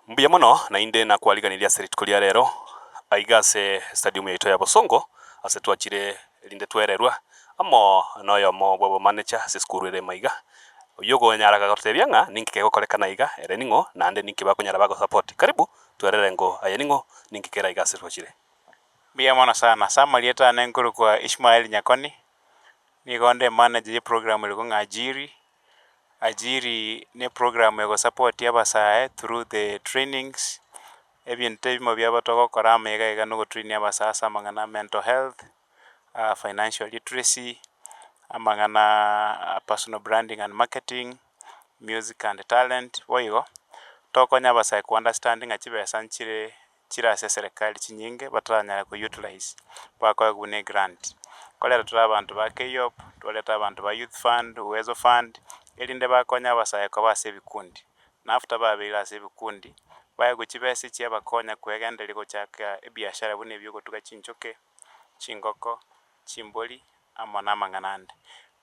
Mbuya muno na inde na kwariganiria serit kuria rero aigase stadium yaito ya Bosongo ase twachire linde twererwa amo noyo mo bwo manager se skuru ere maiga yogo nyaraga gotebia nga ninki kego korekana iga ere ningo nande ninki bakonyara bago support karibu twerere ngo aye ningo ninki kera igase twachire Mbuya mono sana samalieta nenkuru kwa Ishmael Nyakoni nigonde manager ye program ile ngo Ajiri ne program ego support yabasae through the trainings ebintu bimo byabatogo kora mega iga no train yabasasa mangana mental health, financial literacy, amangana personal branding and marketing, music and talent boigo tokonya basae ku understanding achibe sanchire chira ase serikali chinyinge bataranyara ku utilize bakoye gune grant kolera tura abantu ba KYOP toleta abantu ba youth fund uwezo fund elinde bakonya basae ko base bikundi na after babira ase bikundi baye guchibese chia bakonya kwegendera gochaka ebiashara bune byo gotuga chinchoke chingoko chimboli amona manganande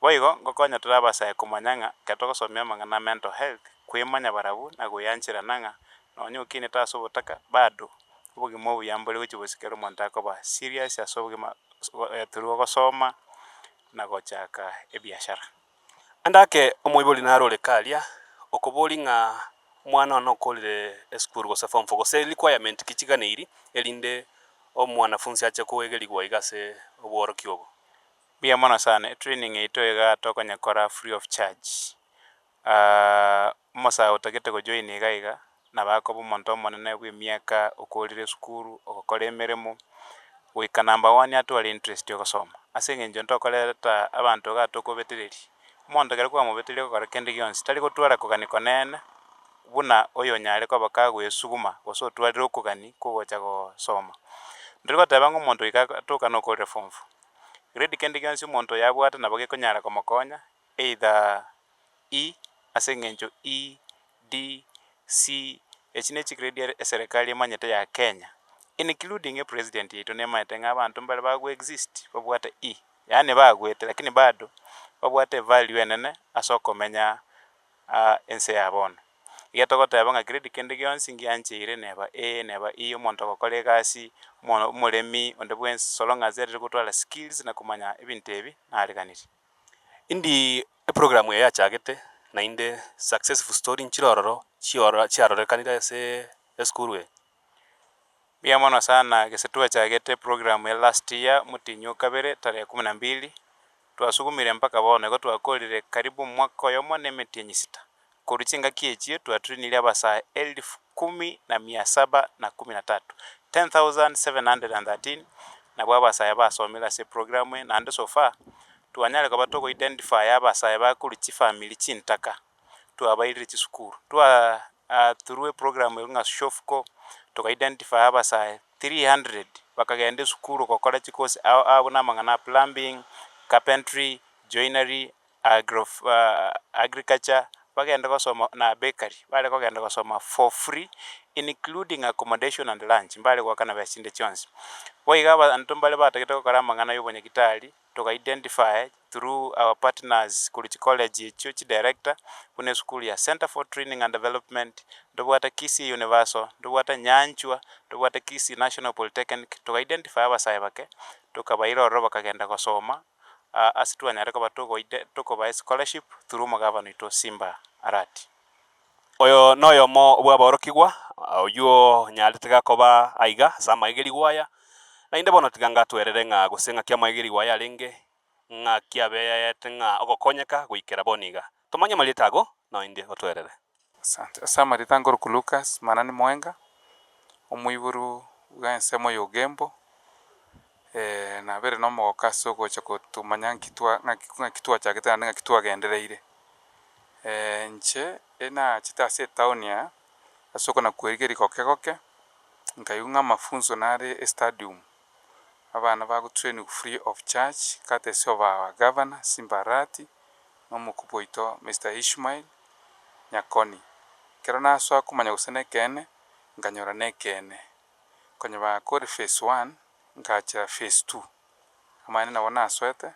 boigo ngokonya tura basae kumanyanga katoko somya mangana mental health kwimanya barabu na guyanchira nanga nonyukine taso botaka bado ubugimo buyambole gochibosikero montako ba serious asobugima turu gosoma na gochaka ebiashara andake omoiboli narore kalia okoboli nga mwana no kolire eskuru go form for se requirement kichiganeiri elinde omwanafunzi ache kuegeligwa igase obworoki obo Mbuya mono sana training ito iga tokonya kora free of charge mosa utagete go join iga na bako bumonto monene bwe miaka okolire skuru okokora emeremo wika number 1 atwali interest yo gosoma asenge njo ntokoreta abantu gatokobetereri mondo gere kwa mobetereri ko kende gionsi tari gotwara kugani konene buna oyo nyare ko bakagwe suguma goso twalire kugani kugocha gosoma ndiko tabango mondo ikatoka no ko reform grade kende gionsi mondo yabwata na bage konyara komokonya either asenge njo D C echine chigrade serikali manyete ya Kenya including a president yetu nemaete ng'abantu mbale bagwe exist babwate yani bagwete lakini bado babwate value enene asokomenya ense yabona igatogoteba ng'a grade kende gionsi ngianchire neba neba omonto gokora egasi omoremi onde bwensi solonga zere gotwara skills na kumanya ebintu ebi nariganiri indi program ya chagete na inde successful story nchirororo chiarorekanira ase eskuru e Mbuya mono sana gesetua chagete program ya last year mutinyo kabere tarehe 12 twasugumire mpaka bono go twakorire karibu mwaka yomo nemetinyi sita kuruchinga kiechie twatrainile abasa 10,713 10,713 na bwabasa basomera se program na ande so far twanyale ko batoko identify abasa bakuruchi family chintaka twabairire chisukuru through a program nga shofco to identify abasa 300 bakagenda sukuru kokora chikosi abuna mangana plumbing, carpentry, joinery, agriculture bagenda gosoma na bakery bale kogenda gosoma for free including accommodation and lunch mbale gwakana basinde chonse boiga abantu mbale batagete gokora mangana yobonye kitali to identify through our partners Kulichi College church director kune school ya Center for Training and Development ndobwata Kisii Universal ndobwata Nyanchwa ndobwata Kisii National Polytechnic to identify abasaye bake tukabairoro bakagenda gosoma asitwanyare ko batoko toko ba scholarship through magavana ito Simba Arati oyo noyo mo bwaborokigwa oyo nyaletega koba aiga sama igerigwaya na inde bono tiganga twerere ng'a gusenga kia maigirigwaya renge ng'a kiabeyete ng'a ogokonyeka guikera boniga tumanye malitago no inde otwerere asante sama ritango ku Lucas Manani Mwenga omuiburu bwansemo yogembo na bere no mokaso gocha kutumanya nkitwa chageta nga kitwa gendereire nche ena chitase town ya asoko na kwegeri koke nkayunga mafunzo nare stadium abana bago training free of charge kate soba governor Simba Arati no mukupoito Mr. Ishmael Nyakoni kero naso akumanya gusene kene nganyora nekene konye ba kore phase 1 ngacha phase 2 amane na wana aswete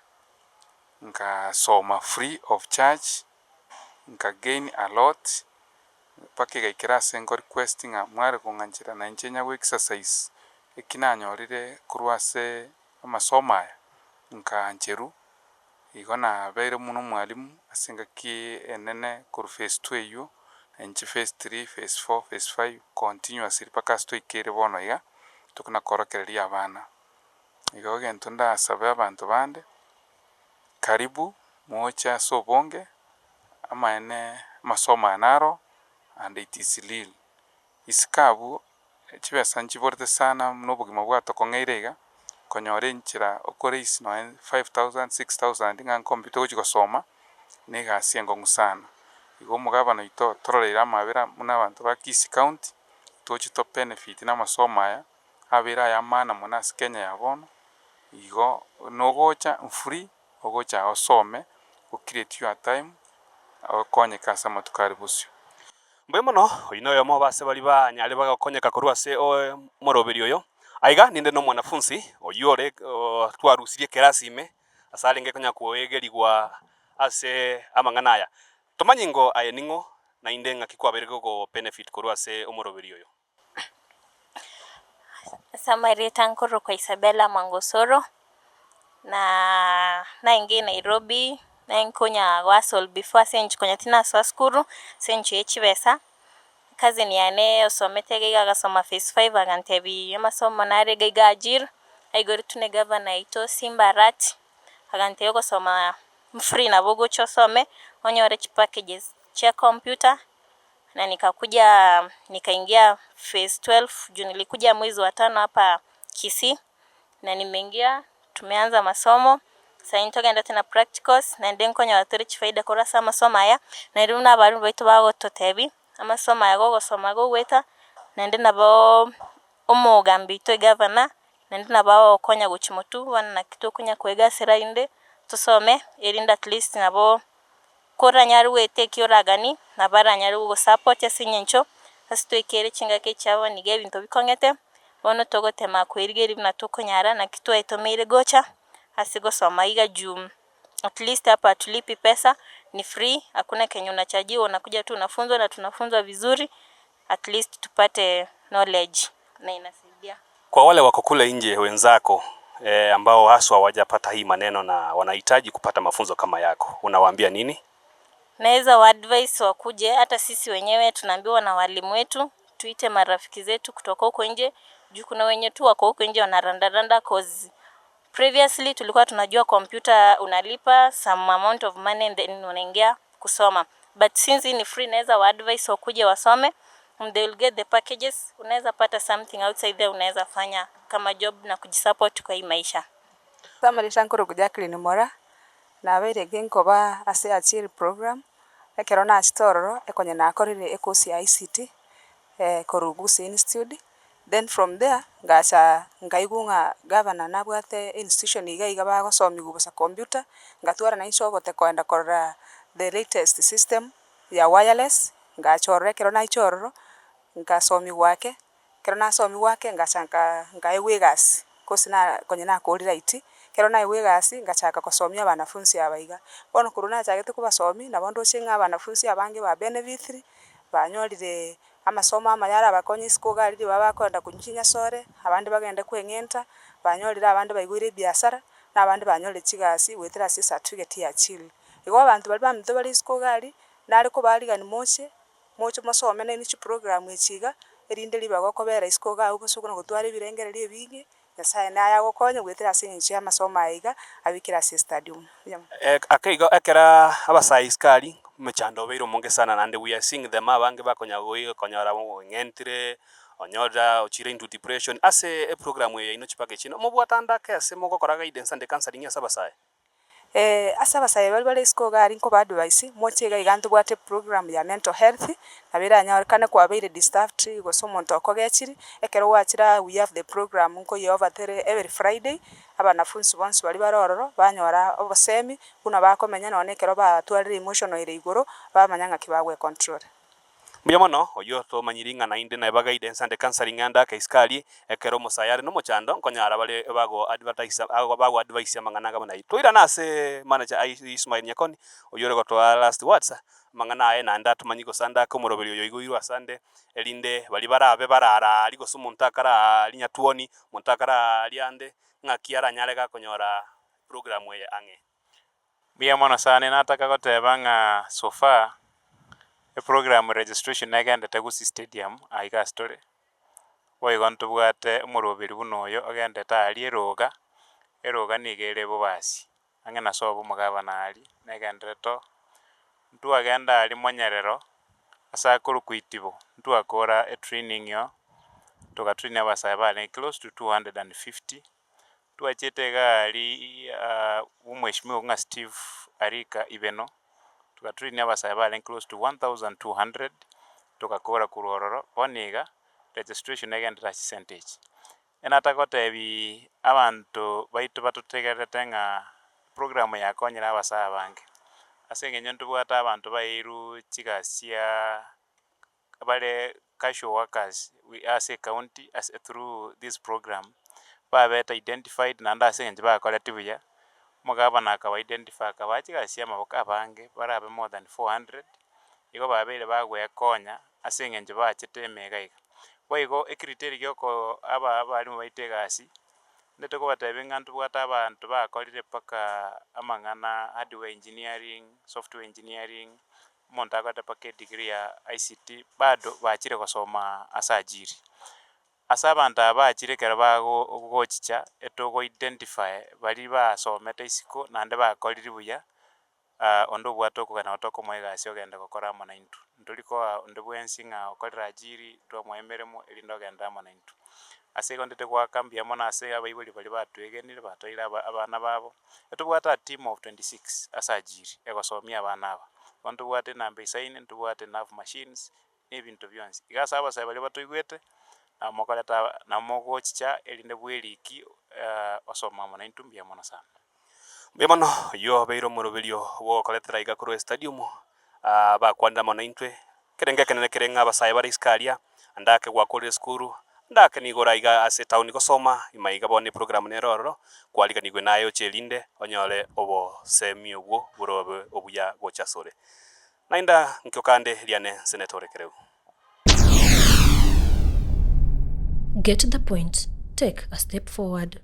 nka soma free of charge nka gain a lot mpaka igaikera ase request ng'a mware kong'anchera na inche nyagwa exercise ekinanyorire korwa ase amasomo aya nkaancheru igo nabeire muno mwalimu ase engaki enene korwa phase 2 eywo na inche phase 3 phase 4 phase 5 continuously mpaka ase twaikere bono iga tokonakorokereria abana. Igo egento ndasabe abanto bande karibu moche ase obonge amaene amasomo aya naro and it is real. Isiko abwo chibesa nchiborete sana na obogima bwato kong'eire iga konyora enchera okoraise nonya 5,000 6,000 ng'a nkompyuta gochi gosoma na egasi eng'ong'u sana. Igo omogabana oito tororeire amabera buna abanto ba Kisii County tochi tobenefiti na amasomo aya abeire aya maana mono ase Kenya ya bono. Igo nogocha free ogocha osome ocreate your time okonyeka ase amatuko are bosio. Mbuya mono oyo noyo omo base bari banyare bagakonyeka korwa ase moroberi oyo. Aiga ninde no mwanafunzi oyo ore twarusirie kerasi ime ase arenge konya kuoegerigwa ase amang'ana aya. Tomanye ngo aye ning'o na inde ng'aki kwabeire gogo benefit korwa ase omoroberi oyo. Samarieta Nkorokwa Isabella Mangosoro na naingi Nairobi nainkonya wasol before sench konya tina saskuru sench echibesa kazi ni ane osomete gaiga gasoma phase 5 agantebi amasomo nare gaiga ajir aigori tune governor ito Simbarat agante gosoma free na bogo chosome onyore packages cha computer na nikaingia phase 12 juu nilikuja mwezi wa 5 hapa Kisii na nimeingia tumeanza masomo sasa nitogaenda tena practicals na ndeng konya watorich faida korasa masomo aya na iruna baru baitu bago totebi amasomo aya gogo soma go weta na ndenda bo omogambi to governor na ndenda bao konya gochimotu wana na kitu kunya kwega serainde tusome erinda at least nabo kora nyaru wete kioragani na bara nyaru go support yasinyencho asito ikere chinga ke chawa nige bintu bikongete bono togotema kwirigeri na tokonyara na kitu aitomeire gocha asigo soma iga juu at least hapa tulipi pesa ni free hakuna kenye unachajiwa unakuja tu unafunzwa na tunafunzwa vizuri at least tupate knowledge na inasaidia Kwa wale wako kule nje wenzako ambao haswa hawajapata hii maneno na wanahitaji kupata mafunzo kama yako, unawaambia nini? Naweza advice wakuje, hata sisi wenyewe tunaambiwa na walimu wetu tuite marafiki zetu kutoka huko nje juu kuna wenye tu wako huko nje wanarandaranda cause previously tulikuwa tunajua computer unalipa some amount of money and then unaingia kusoma, but since ni free naweza advice wakuje wasome and they will get the packages. Unaweza pata something outside there unaweza fanya kama job na kujisupport kwa hii maisha. Samarieta Nkorokwa Jacqueline Mora na abeire genkoba ase achiri program ekero na chitororo ekonye na akorire ekosi ya ICT Korugusi Institute. Then from there ngacha ngaigunga governor nabwate institution iga bagosomi gubusa computer ngatwara na icogote kwenda korora the latest system ya wireless ngachorre kero na ichororo ngasomi gwake kero na somi gwake ngachanga ngaigwigasi kosina konye na korira iti kero na igwigasi ngachaka kosomia banafunzi abaiga bono kuruna chagete kubasomi na bondo chinga banafunzi abange ba benefit banyorire amasomo amayara abakonyi isiko gari baba kwenda kunchinya sore abandi bagenda kwengenta banyorire abandi baigwire biashara na abandi banyorire chigasi wetera si certificate ya chili igo abantu bali bamito bali isiko gari nari ko bari gani moche mosome na nichi program echiga erinde liba gokobera isiko ga ubosukuna gutwara birengereri ebingi yasaye na ya gokonya wetera sinchi amasomo aiga abikira si stadium akaigo ekera abasai iskari mechando beiro monge sana and we are seeing them abange bakonya goiga konyara ngentire onyoda ochire into depression ase a program ye ino chipake chino mobwatanda kese mogokora guidance and counseling ya sabasai asabasai bali isiko gari nko advice moche ga iganto bwate program ya mental health nabira nyarekane kwa beire disturbed go somonto okogechiri ekero wachira we have the program nko ye over there every Friday abanafunzi bonse bali barororo banyora obosemi kuna bakomenya none ekero batwarire emotional ire igoro bamanyanga kibagwe control. Mbuya mono oyo tomanyiringa na inde na guidance and counseling anda kaiskali ekero musayari no mochando nkonyara bale bago advice mangana ga munai toira nase manager Ismail Nyakoni oyo rego to last words mangana aye na nda tumanyiko sanda ko muroberi oyo iguru asande elinde bali barabe barara aliko sumuntakara alinyatuoni muntakara aliande ngakiara nyalega konyora program ye ange. Mbuya mono sane nataka goteba so far program registration agendete gusi stadium aiga story waigonto bwate omoroberi buno oyo agendete ali eroga nigere bobasi ang'ena sobo mogabana ali negendete to ntu agenda ali monyerero asa kuitibo ntu akora a training yo tukatrain abasaya bale close to 250 tuachete gali umweshimiwa nga Steve Arika Ibeno tukatrain abasaya bale close to 1200 tukakora kurororo boniga registration again percentage enatakotebi abantu baitu batutegerete nga program yakonyera abasaya bange aseng'enyo ntubwata abantu bairu chigasia bale casual workers we as a county as through this program babeta identified nanda aseng'enyo bakoletibuya mugabana akaba identify kabachigasia maboka abange barabe more than 400 igo babere bagwekonya aseng'enyo bachete emegaiga boigo ekiriteri gyoko abali mubaitegasi ndete kubatebe ng'antu bwata abantu bakolire paka amang'ana hardware engineering software engineering omonto agote paka degree ya ICT bado bachire gosoma asajiri asa abantu abachire kera bagochicha etogo identify bali basomete isiko nande bakolire buya ondo bwato kugana otoko moigasi ogenda gokora mo 9 ndoliko ndo bwensinga okorera ajiri to moemeremo elindo genda mo 9 ase gondete kwa kambia mona ase abaibuli bali batwegenire batoira abana babo etubwata team of 26 asajiri egosomia abana aba ondo bwate number sign ntubwate nav machines ebintu byonsi igasa abasaya bali batoigwete amokoreta namogochicha elinde bweliki osoma mo 9 mbia mona sana. Bemano yo beiro moroberio wo koletera iga kuro stadium bakwanda mo 9 kerenge kenene kerenga abasaya bari iskaria andake gwakore skuru ndake nigora iga ase town gosoma imaiga bone program neroro kwalika nigwe nayo chelinde onyole obo semi obwo burobe obuya gochasore nainda nkokande liane senetore kereu. Get the point. Take a step forward.